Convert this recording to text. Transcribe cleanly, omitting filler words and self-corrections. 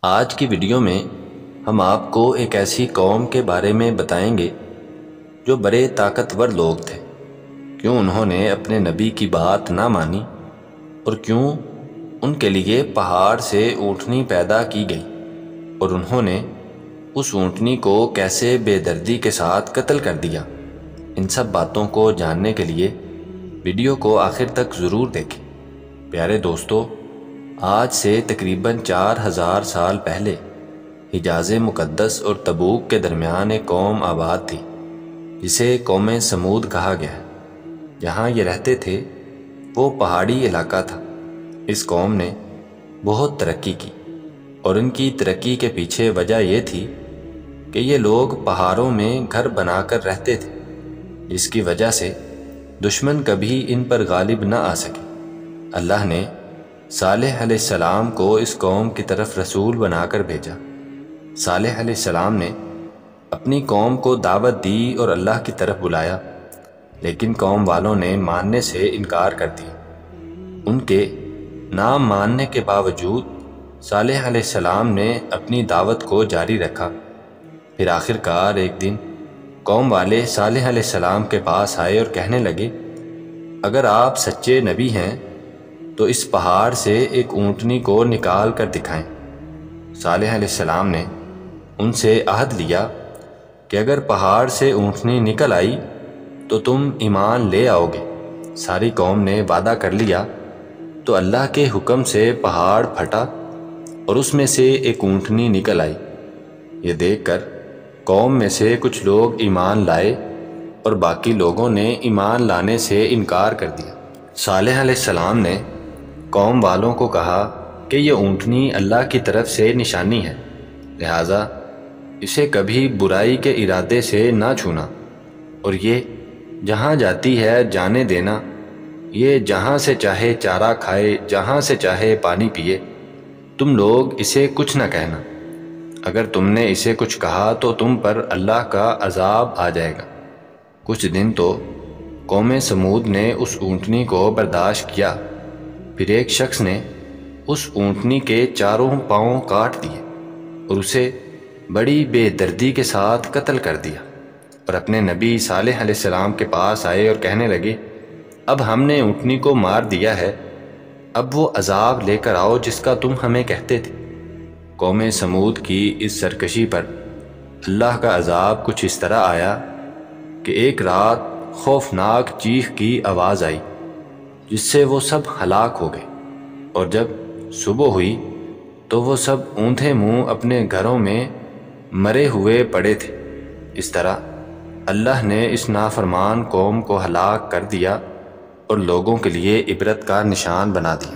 آج کی ویڈیو میں ہم آپ کو ایک ایسی قوم کے بارے میں بتائیں گے جو بڑے طاقتور لوگ تھے۔ کیوں انہوں نے اپنے نبی کی بات نہ مانی اور کیوں ان کے لیے پہاڑ سے اونٹنی پیدا کی گئی اور انہوں نے اس اونٹنی کو کیسے بے دردی کے ساتھ قتل کر دیا۔ ان سب باتوں کو جاننے کے لیے ویڈیو کو آخر تک ضرور دیکھیں۔ پیارے دوستو، آج سے تقریباً 4000 سال پہلے حجاز مقدس اور تبوک کے درمیان ایک قوم آباد تھی جسے قوم سمود کہا گیا ہے۔ جہاں یہ رہتے تھے وہ پہاڑی علاقہ تھا۔ اس قوم نے بہت ترقی کی اور ان کی ترقی کے پیچھے وجہ یہ تھی کہ یہ لوگ پہاڑوں میں گھر بنا کر رہتے تھے، جس کی وجہ سے دشمن کبھی ان پر غالب نہ آ سکے۔ اللہ نے صالح علیہ السلام کو اس قوم کی طرف رسول بنا کر بھیجا۔ صالح علیہ السلام نے اپنی قوم کو دعوت دی اور اللہ کی طرف بلایا، لیکن قوم والوں نے ماننے سے انکار کر دیا۔ ان کے نہ ماننے کے باوجود صالح علیہ السلام نے اپنی دعوت کو جاری رکھا۔ پھر آخرکار ایک دن قوم والے صالح علیہ السلام کے پاس آئے اور کہنے لگے، اگر آپ سچے نبی ہیں تو اس پہاڑ سے ایک اونٹنی کو نکال کر دکھائیں۔ صالح علیہ السلام نے ان سے عہد لیا کہ اگر پہاڑ سے اونٹنی نکل آئی تو تم ایمان لے آؤ گے۔ ساری قوم نے وعدہ کر لیا تو اللہ کے حکم سے پہاڑ پھٹا اور اس میں سے ایک اونٹنی نکل آئی۔ یہ دیکھ کر قوم میں سے کچھ لوگ ایمان لائے اور باقی لوگوں نے ایمان لانے سے انکار کر دیا۔ صالح علیہ السلام نے قوم والوں کو کہا کہ یہ اونٹنی اللہ کی طرف سے نشانی ہے، لہٰذا اسے کبھی برائی کے ارادے سے نہ چھونا، اور یہ جہاں جاتی ہے جانے دینا۔ یہ جہاں سے چاہے چارہ کھائے، جہاں سے چاہے پانی پیے، تم لوگ اسے کچھ نہ کہنا۔ اگر تم نے اسے کچھ کہا تو تم پر اللہ کا عذاب آ جائے گا۔ کچھ دن تو قوم سمود نے اس اونٹنی کو برداشت کیا، پھر ایک شخص نے اس اونٹنی کے چاروں پاؤں کاٹ دیے اور اسے بڑی بے دردی کے ساتھ قتل کر دیا، اور اپنے نبی صالح علیہ السلام کے پاس آئے اور کہنے لگے، اب ہم نے اونٹنی کو مار دیا ہے، اب وہ عذاب لے کر آؤ جس کا تم ہمیں کہتے تھے۔ قوم سمود کی اس سرکشی پر اللہ کا عذاب کچھ اس طرح آیا کہ ایک رات خوفناک چیخ کی آواز آئی جس سے وہ سب ہلاک ہو گئے، اور جب صبح ہوئی تو وہ سب اوندھے منہ اپنے گھروں میں مرے ہوئے پڑے تھے۔ اس طرح اللہ نے اس نافرمان قوم کو ہلاک کر دیا اور لوگوں کے لیے عبرت کا نشان بنا دیا۔